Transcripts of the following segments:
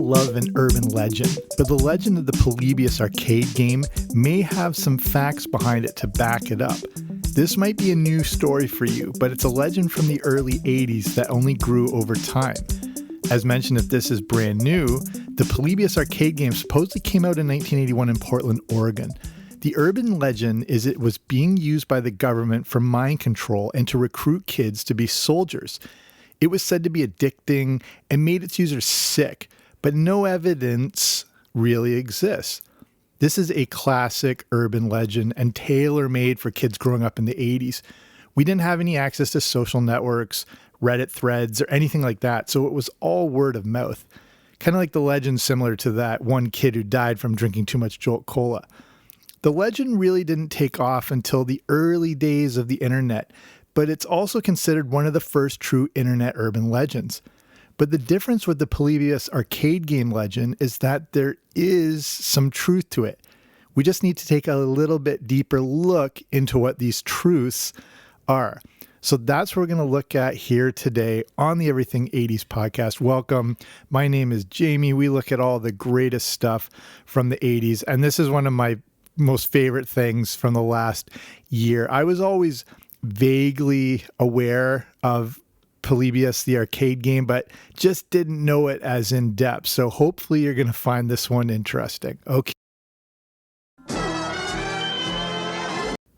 all love an urban legend, but the legend of the Polybius arcade game may have some facts behind it to back it up. This might be a new story for you, but it's a legend from the early 80s that only grew over time. As mentioned, if this is brand new, the Polybius arcade game supposedly came out in 1981 in Portland, Oregon. The urban legend is it was being used by the government for mind control and to recruit kids to be soldiers. It was said to be addicting and made its users sick, but no evidence really exists. This is a classic urban legend and tailor-made for kids growing up in the 80s. We didn't have any access to social networks, Reddit threads, or anything like that, so it was all word of mouth. Kind of like the legend similar to that one kid who died from drinking too much Jolt Cola. The legend really didn't take off until the early days of the internet, but it's also considered one of the first true internet urban legends. But the difference with the Polybius arcade game legend is that there is some truth to it. We just need to take a little bit deeper look into what these truths are. So that's what we're going to look at here today on the Everything 80s podcast. Welcome. My name is Jamie. We look at all the greatest stuff from the 80s, and this is one of my most favorite things from the last year. I was always vaguely aware of Polybius, the arcade game, but just didn't know it as in depth. So hopefully you're going to find this one interesting. Okay.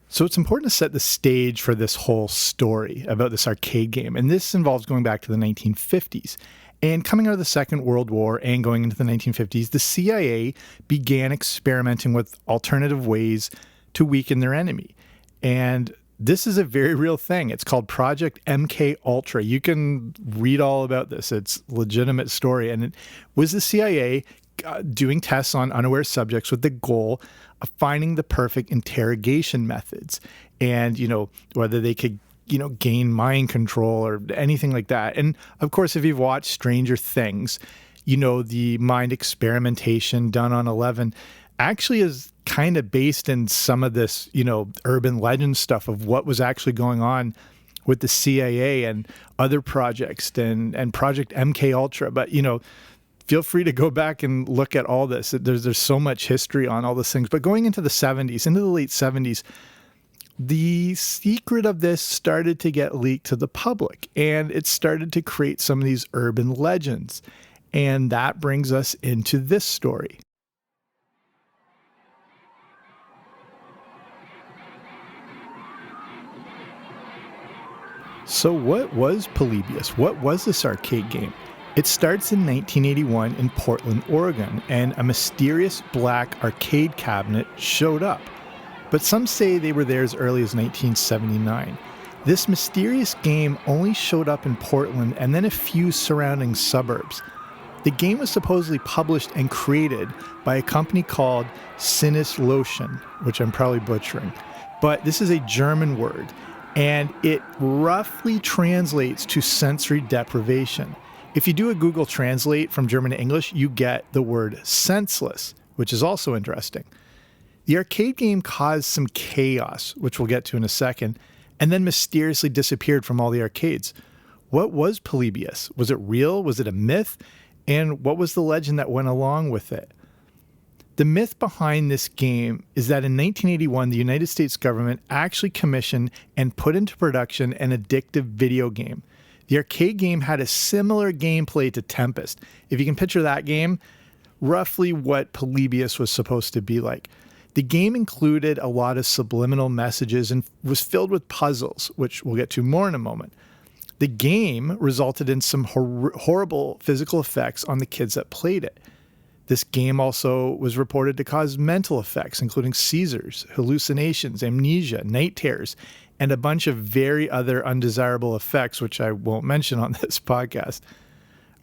So it's important to set the stage for this whole story about this arcade game. And this involves going back to the 1950s. And coming out of the Second World War and going into the 1950s, the CIA began experimenting with alternative ways to weaken their enemy. And this is a very real thing. It's called Project MK Ultra. You can read all about this. It's a legitimate story. And it was the CIA doing tests on unaware subjects with the goal of finding the perfect interrogation methods and, whether they could, gain mind control or anything like that. And of course, if you've watched Stranger Things, the mind experimentation done on 11 actually is kind of based in some of this, urban legend stuff of what was actually going on with the CIA and other projects and Project MK Ultra. But, feel free to go back and look at all this. There's so much history on all these things. But going into the 70s, into the late 70s, the secret of this started to get leaked to the public, and it started to create some of these urban legends. And that brings us into this story. So what was Polybius? What was this arcade game? It starts in 1981 in Portland, Oregon, and a mysterious black arcade cabinet showed up. But some say they were there as early as 1979. This mysterious game only showed up in Portland and then a few surrounding suburbs. The game was supposedly published and created by a company called Sinus Lotion, which I'm probably butchering. But this is a German word, and it roughly translates to sensory deprivation. If you do a Google Translate from German to English, you get the word senseless, which is also interesting. The arcade game caused some chaos, which we'll get to in a second, and then mysteriously disappeared from all the arcades. What was Polybius? Was it real? Was it a myth? And what was the legend that went along with it? The myth behind this game is that in 1981, the United States government actually commissioned and put into production an addictive video game. The arcade game had a similar gameplay to Tempest. If you can picture that game, roughly what Polybius was supposed to be like. The game included a lot of subliminal messages and was filled with puzzles, which we'll get to more in a moment. The game resulted in some horrible physical effects on the kids that played it. This game also was reported to cause mental effects, including seizures, hallucinations, amnesia, night terrors, and a bunch of very other undesirable effects, which I won't mention on this podcast.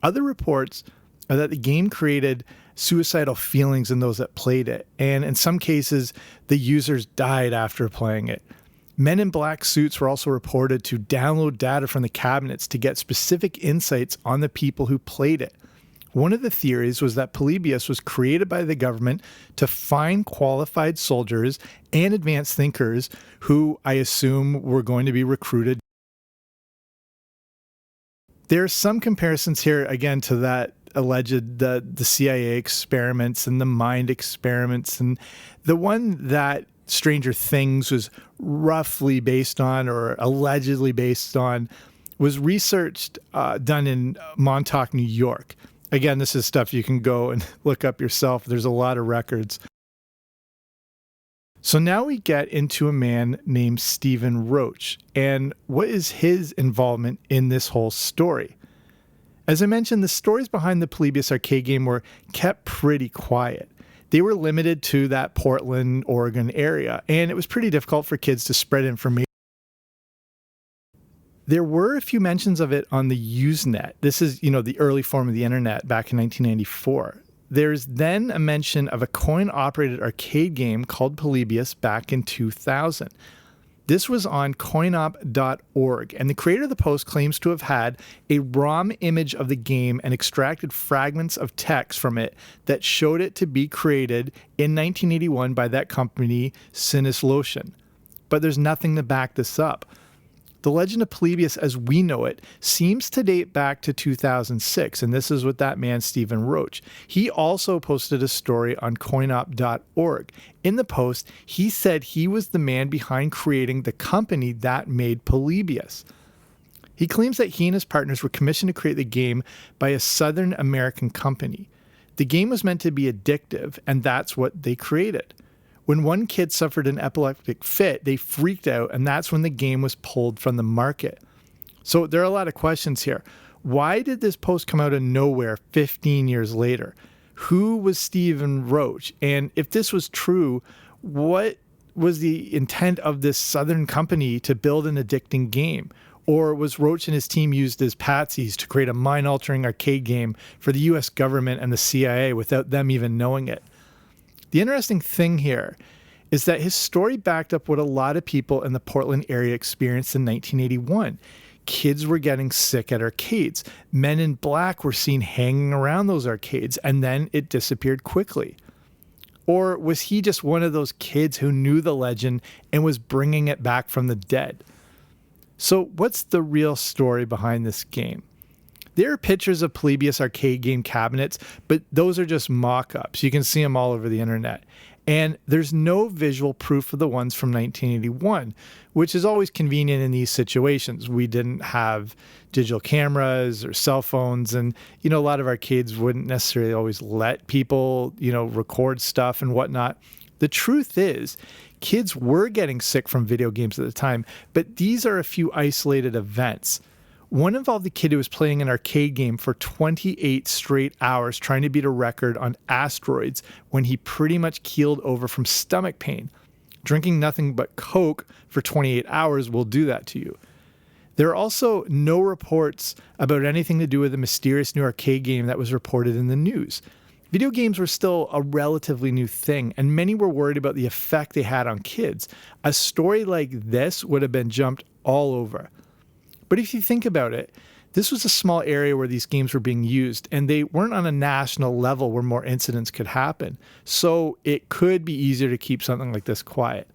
Other reports are that the game created suicidal feelings in those that played it, and in some cases, the users died after playing it. Men in black suits were also reported to download data from the cabinets to get specific insights on the people who played it. One of the theories was that Polybius was created by the government to find qualified soldiers and advanced thinkers who I assume were going to be recruited. There are some comparisons here, again, to that alleged the CIA experiments and the mind experiments. And the one that Stranger Things was roughly based on or allegedly based on was researched done in Montauk, New York. Again, this is stuff you can go and look up yourself. There's a lot of records. So now we get into a man named Stephen Roach, and what is his involvement in this whole story? As I mentioned, the stories behind the Polybius arcade game were kept pretty quiet. They were limited to that Portland, Oregon area, and it was pretty difficult for kids to spread information. There were a few mentions of it on the Usenet. This is, the early form of the internet back in 1994. There's then a mention of a coin-operated arcade game called Polybius back in 2000. This was on coinop.org, and the creator of the post claims to have had a ROM image of the game and extracted fragments of text from it that showed it to be created in 1981 by that company, Sinislotion. But there's nothing to back this up. The legend of Polybius as we know it seems to date back to 2006, and this is with that man Stephen Roach. He also posted a story on coinop.org. In the post, he said he was the man behind creating the company that made Polybius. He claims that he and his partners were commissioned to create the game by a Southern American company. The game was meant to be addictive, and that's what they created. When one kid suffered an epileptic fit, they freaked out, and that's when the game was pulled from the market. So there are a lot of questions here. Why did this post come out of nowhere 15 years later? Who was Stephen Roach? And if this was true, what was the intent of this Southern company to build an addicting game? Or was Roach and his team used as patsies to create a mind-altering arcade game for the US government and the CIA without them even knowing it? The interesting thing here is that his story backed up what a lot of people in the Portland area experienced in 1981. Kids were getting sick at arcades. Men in black were seen hanging around those arcades, and then it disappeared quickly. Or was he just one of those kids who knew the legend and was bringing it back from the dead? So what's the real story behind this game? There are pictures of Polybius arcade game cabinets, but those are just mock-ups. You can see them all over the internet. And there's no visual proof of the ones from 1981, which is always convenient in these situations. We didn't have digital cameras or cell phones, and, a lot of arcades wouldn't necessarily always let people, record stuff and whatnot. The truth is, kids were getting sick from video games at the time, but these are a few isolated events. One involved a kid who was playing an arcade game for 28 straight hours trying to beat a record on asteroids when he pretty much keeled over from stomach pain. Drinking nothing but Coke for 28 hours will do that to you. There are also no reports about anything to do with the mysterious new arcade game that was reported in the news. Video games were still a relatively new thing, and many were worried about the effect they had on kids. A story like this would have been jumped all over. But if you think about it, this was a small area where these games were being used, and they weren't on a national level where more incidents could happen. So it could be easier to keep something like this quiet.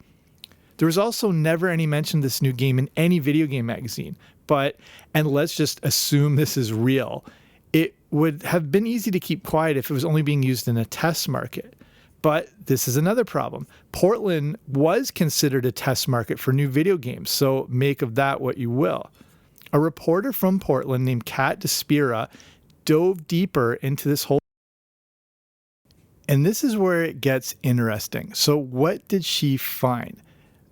There was also never any mention of this new game in any video game magazine. And let's just assume this is real, it would have been easy to keep quiet if it was only being used in a test market. But this is another problem. Portland was considered a test market for new video games, so make of that what you will. A reporter from Portland named Kat Despira dove deeper into this whole. And this is where it gets interesting. So what did she find?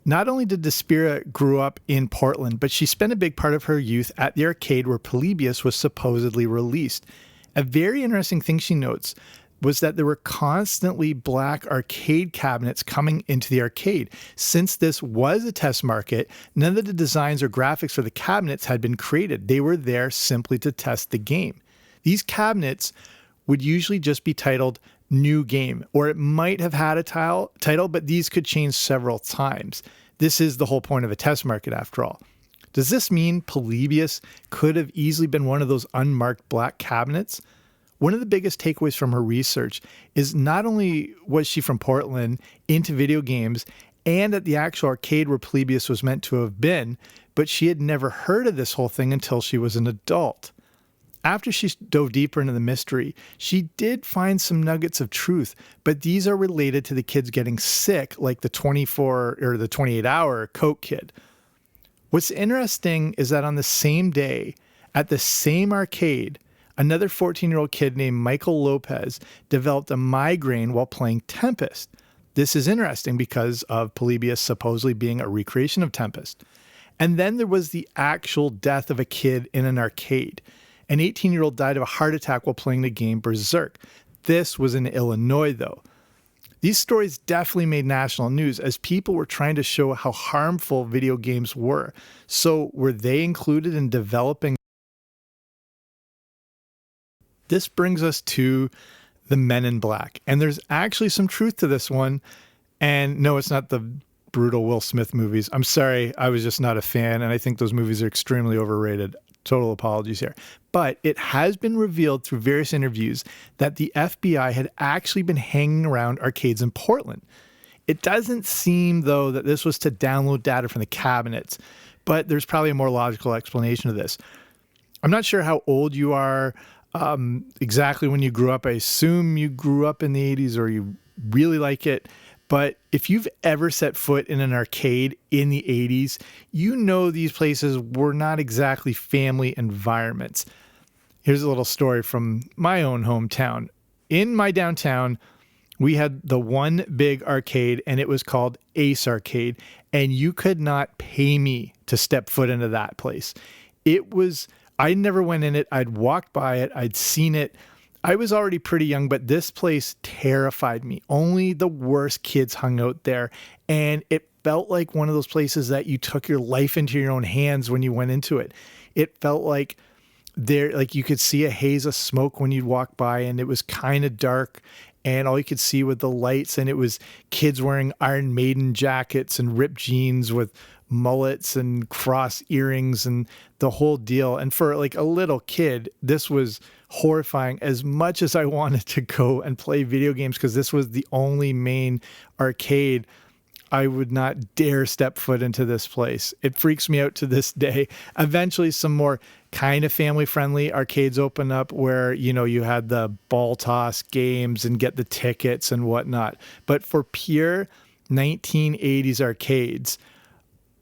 Not only did Despira grow up in Portland, but she spent a big part of her youth at the arcade where Polybius was supposedly released. A very interesting thing she notes was that there were constantly black arcade cabinets coming into the arcade. Since this was a test market, none of the designs or graphics for the cabinets had been created. They were there simply to test the game. These cabinets would usually just be titled New Game, or it might have had a title, but these could change several times. This is the whole point of a test market after all. Does this mean Polybius could have easily been one of those unmarked black cabinets? One of the biggest takeaways from her research is not only was she from Portland into video games and at the actual arcade where Polybius was meant to have been, but she had never heard of this whole thing until she was an adult. After she dove deeper into the mystery, she did find some nuggets of truth, but these are related to the kids getting sick, like the 24 or the 28-hour Coke kid. What's interesting is that on the same day, at the same arcade, another 14-year-old kid named Michael Lopez developed a migraine while playing Tempest. This is interesting because of Polybius supposedly being a recreation of Tempest. And then there was the actual death of a kid in an arcade. An 18-year-old died of a heart attack while playing the game Berserk. This was in Illinois, though. These stories definitely made national news as people were trying to show how harmful video games were. So were they included in developing? This brings us to the Men in Black. And there's actually some truth to this one. And no, it's not the brutal Will Smith movies. I'm sorry, I was just not a fan, and I think those movies are extremely overrated. Total apologies here. But it has been revealed through various interviews that the FBI had actually been hanging around arcades in Portland. It doesn't seem, though, that this was to download data from the cabinets, but there's probably a more logical explanation of this. I'm not sure how old you are, exactly when you grew up. I assume you grew up in the 80s or you really like it. But if you've ever set foot in an arcade in the 80s, you know these places were not exactly family environments. Here's a little story from my own hometown. In my downtown, we had the one big arcade, and it was called Ace Arcade, and you could not pay me to step foot into that place. I never went in it. I'd walked by it. I'd seen it. I was already pretty young, but this place terrified me. Only the worst kids hung out there, and it felt like one of those places that you took your life into your own hands when you went into it. It felt like you could see a haze of smoke when you'd walk by, and it was kind of dark, and all you could see were the lights, and it was kids wearing Iron Maiden jackets and ripped jeans with mullets and cross earrings and the whole deal. And for like a little kid, this was horrifying. As much as I wanted to go and play video games, because this was the only main arcade, I would not dare step foot into this place. It freaks me out to this day. Eventually, some more kind of family-friendly arcades open up where, you had the ball toss games and get the tickets and whatnot. But for pure 1980s arcades,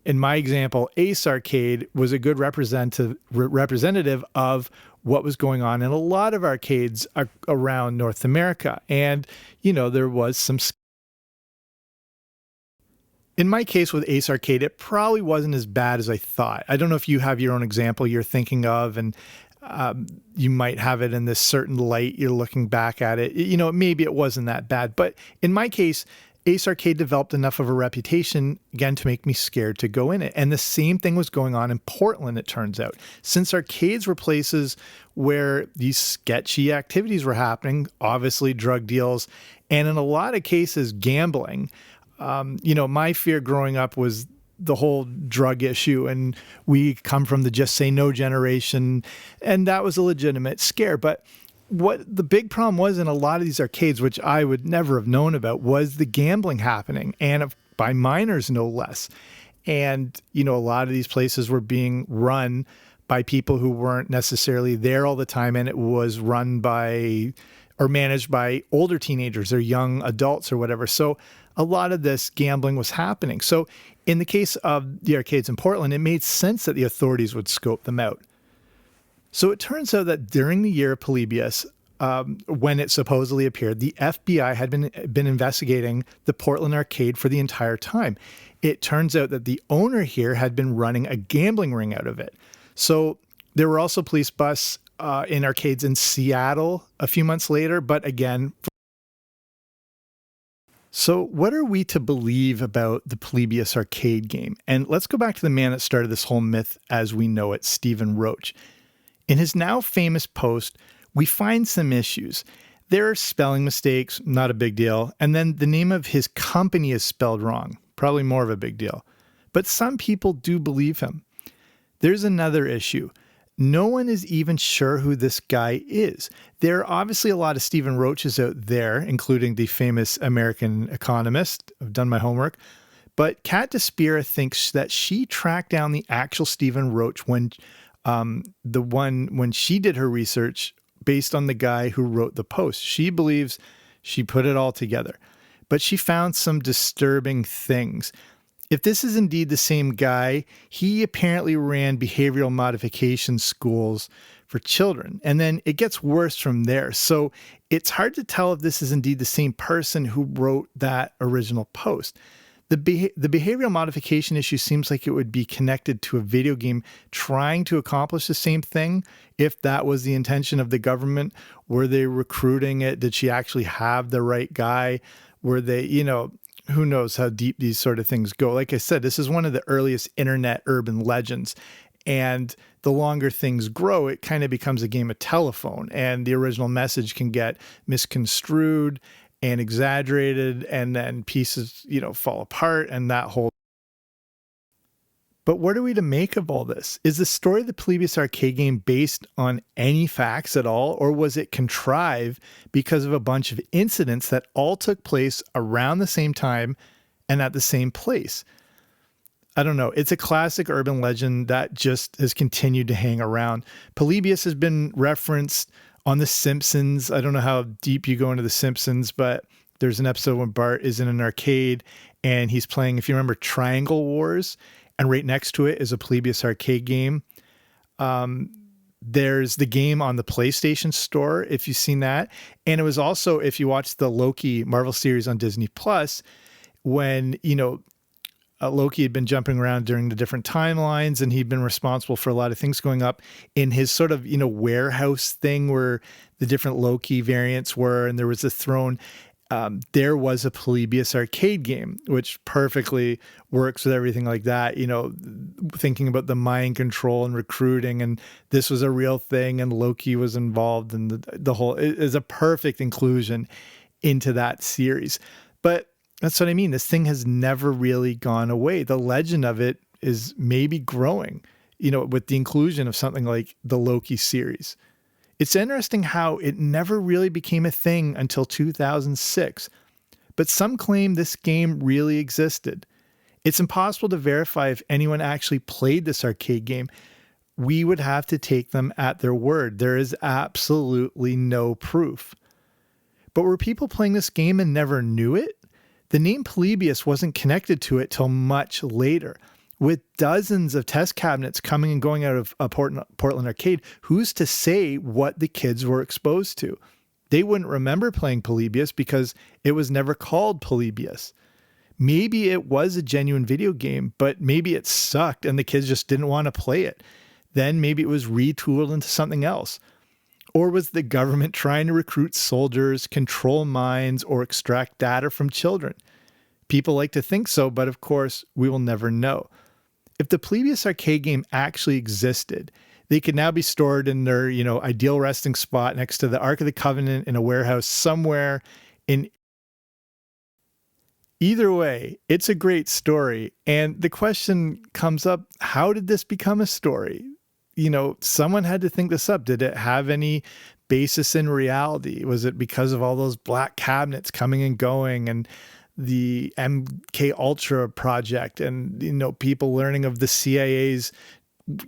in my example, Ace Arcade was a good representative of what was going on in a lot of arcades around North America. And, there was some. In my case with Ace Arcade, it probably wasn't as bad as I thought. I don't know if you have your own example you're thinking of, and you might have it in this certain light. You're looking back at it. Maybe it wasn't that bad. But in my case, Ace Arcade developed enough of a reputation, again, to make me scared to go in it. And the same thing was going on in Portland, it turns out. Since arcades were places where these sketchy activities were happening, obviously drug deals, and in a lot of cases, gambling. My fear growing up was the whole drug issue, and we come from the Just Say No generation, and that was a legitimate scare. But what the big problem was in a lot of these arcades, which I would never have known about, was the gambling happening, and by minors no less. And, a lot of these places were being run by people who weren't necessarily there all the time, and it was run by or managed by older teenagers or young adults or whatever. So a lot of this gambling was happening. So in the case of the arcades in Portland, it made sense that the authorities would scope them out. So it turns out that during the year of Polybius, when it supposedly appeared, the FBI had been investigating the Portland arcade for the entire time. It turns out that the owner here had been running a gambling ring out of it. So there were also police busts in arcades in Seattle a few months later, but again. So what are we to believe about the Polybius arcade game? And let's go back to the man that started this whole myth as we know it, Stephen Roach. In his now famous post, we find some issues. There are spelling mistakes, not a big deal. And then the name of his company is spelled wrong, probably more of a big deal. But some people do believe him. There's another issue. No one is even sure who this guy is. There are obviously a lot of Stephen Roaches out there, including the famous American economist. I've done my homework. But Kat DeSpira thinks that she tracked down the actual Stephen Roach when the one when she did her research based on the guy who wrote the post. She believes she put it all together, but she found some disturbing things. If this is indeed the same guy, he apparently ran behavioral modification schools for children. And then it gets worse from there. So it's hard to tell if this is indeed the same person who wrote that original post. The behavioral modification issue seems like it would be connected to a video game trying to accomplish the same thing. If that was the intention of the government, were they recruiting it? Did she actually have the right guy? Were they, who knows how deep these sort of things go. Like I said, this is one of the earliest internet urban legends. And the longer things grow, it kind of becomes a game of telephone. And the original message can get misconstrued and exaggerated, and then pieces, fall apart and that whole. But what are we to make of all this? Is the story of the Polybius arcade game based on any facts at all, or was it contrived because of a bunch of incidents that all took place around the same time and at the same place? I don't know. It's a classic urban legend that just has continued to hang around. Polybius has been referenced on The Simpsons. I don't know how deep you go into The Simpsons, but there's an episode when Bart is in an arcade and he's playing, if you remember, Triangle Wars, and right next to it is a Polybius arcade game. There's the game on the PlayStation Store, if you've seen that. And it was also, if you watch the Loki Marvel series on Disney Plus, when, Loki had been jumping around during the different timelines, and he'd been responsible for a lot of things going up in his sort of, warehouse thing where the different Loki variants were, and there was a throne. There was a Polybius arcade game, which perfectly works with everything like that, thinking about the mind control and recruiting, and this was a real thing, and Loki was involved, and the whole is a perfect inclusion into that series. But that's what I mean. This thing has never really gone away. The legend of it is maybe growing, with the inclusion of something like the Loki series. It's interesting how it never really became a thing until 2006, but some claim this game really existed. It's impossible to verify if anyone actually played this arcade game. We would have to take them at their word. There is absolutely no proof. But were people playing this game and never knew it? The name Polybius wasn't connected to it till much later. With dozens of test cabinets coming and going out of Portland Arcade, who's to say what the kids were exposed to? They wouldn't remember playing Polybius because it was never called Polybius. Maybe it was a genuine video game, but maybe it sucked and the kids just didn't want to play it. Then maybe it was retooled into something else. Or was the government trying to recruit soldiers, control minds, or extract data from children? People like to think so, but of course, we will never know. If the Polybius arcade game actually existed, they could now be stored in their, ideal resting spot next to the Ark of the Covenant in a warehouse somewhere in. Either way, it's a great story. And the question comes up, how did this become a story? Someone had to think this up. Did it have any basis in reality? Was it because of all those black cabinets coming and going and the MK Ultra project and, people learning of the CIA's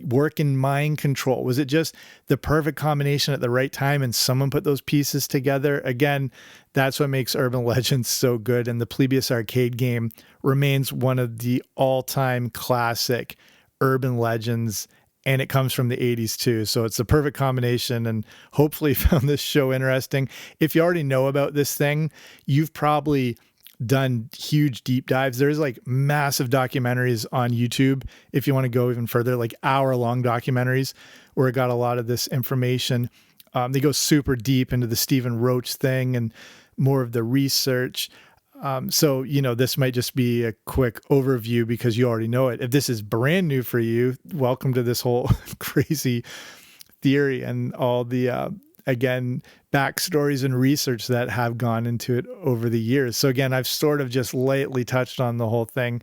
work in mind control? Was it just the perfect combination at the right time and someone put those pieces together? Again, that's what makes urban legends so good. And the Polybius arcade game remains one of the all-time classic urban legends. And it comes from the 80s too. So it's the perfect combination, and hopefully you found this show interesting. If you already know about this thing, you've probably done huge deep dives. There's like massive documentaries on YouTube. If you want to go even further, like hour-long documentaries where it got a lot of this information. They go super deep into the Stephen Roach thing and more of the research. So, this might just be a quick overview because you already know it. If this is brand new for you, welcome to this whole crazy theory and all the, again, backstories and research that have gone into it over the years. So again, I've sort of just lightly touched on the whole thing.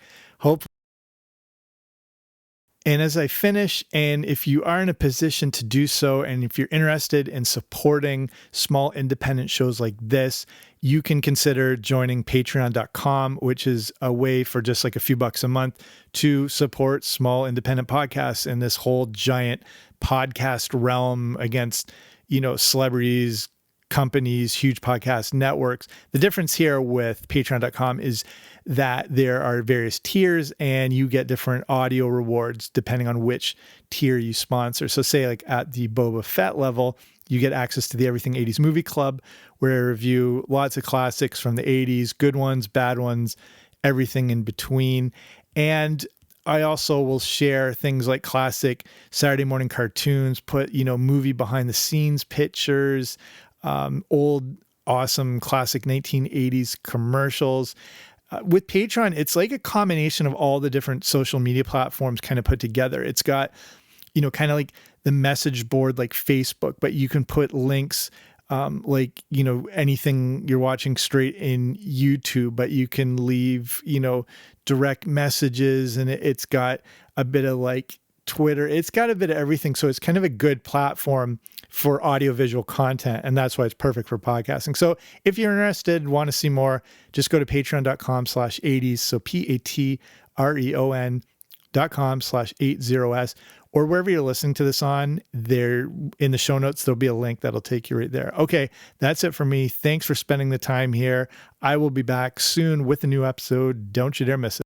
And as I finish, and if you are in a position to do so, and if you're interested in supporting small independent shows like this, you can consider joining patreon.com, which is a way for just like a few bucks a month to support small independent podcasts and this whole giant podcast realm against, celebrities, companies, huge podcast networks. The difference here with patreon.com is that there are various tiers and you get different audio rewards depending on which tier you sponsor. So say like at the Boba Fett level, you get access to the Everything 80s Movie Club, where I review lots of classics from the 80s, good ones, bad ones, everything in between. And I also will share things like classic Saturday morning cartoons, put, movie behind the scenes pictures, old, awesome classic 1980s commercials. With Patreon, it's like a combination of all the different social media platforms kind of put together. It's got, kind of like the message board like Facebook, but you can put links like, anything you're watching straight in YouTube, but you can leave, direct messages, and it's got a bit of like Twitter. It's got a bit of everything. So it's kind of a good platform for audiovisual content. And that's why it's perfect for podcasting. So if you're interested, want to see more, just go to patreon.com/80s. So patreon.com/80s, or wherever you're listening to this on. There in the show notes, there'll be a link that'll take you right there. Okay, that's it for me. Thanks for spending the time here. I will be back soon with a new episode. Don't you dare miss it.